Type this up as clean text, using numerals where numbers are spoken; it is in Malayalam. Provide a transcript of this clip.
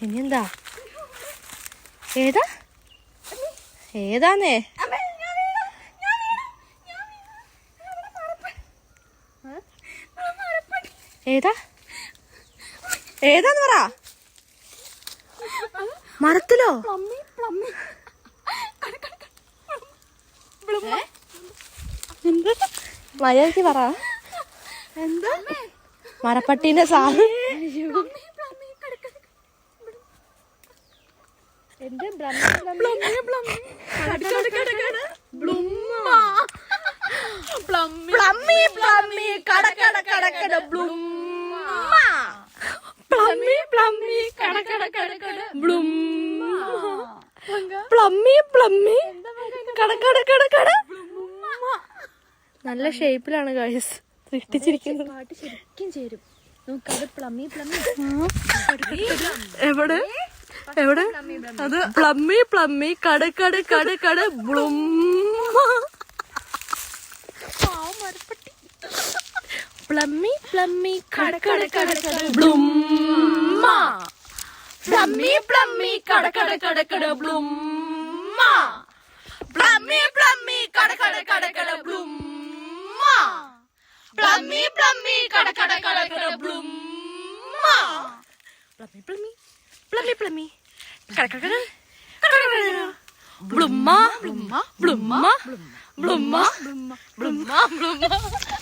ഇനിയെന്താ? ഏതാ ഏതാന്നേ? ഏതാ ഏതാന്ന് പറ. മരത്തിലോ? മര്യാദക്ക് പറ. എന്താ? മരപ്പട്ടീന്റെ സാധനം. എന്റെ നല്ല ഷേപ്പിലാണ് ഗൈസ് സൃഷ്ടിച്ചിരിക്കുന്നത്. പാട്ട് ശരിക്കും ചേരും. എവിടെ എവിടെ അത്? പ്ലമ്മി പ്ലമ്മി കട കട കട കട ബ്ലുമ്മ. പ്ലമ്മി പ്ലമ്മി കട കട കട കട ബ്ലുമ്മ. പ്ലമ്മി പ്ലമ്മി കട കട കട കട ബ്ലുമ്മ. പ്ലമ്മി പ്ലമ്മി കട കട കട കട ബ്ലുമ്മ. പ്ലമ്മി പ്ലമ്മി കട കട കട കട ബ്ലുമ്മ. പ്ലമ്മി പ്ലമ്മി പ്ലമ്മി പ്ലമ്മി കട കട കട ബ്ലുമ്മ ബ്ലുമ്മ ബ്ലുമ്മ ബ്ലുമ്മ ബ്ലുമ്മ ബ്ലുമ്മ.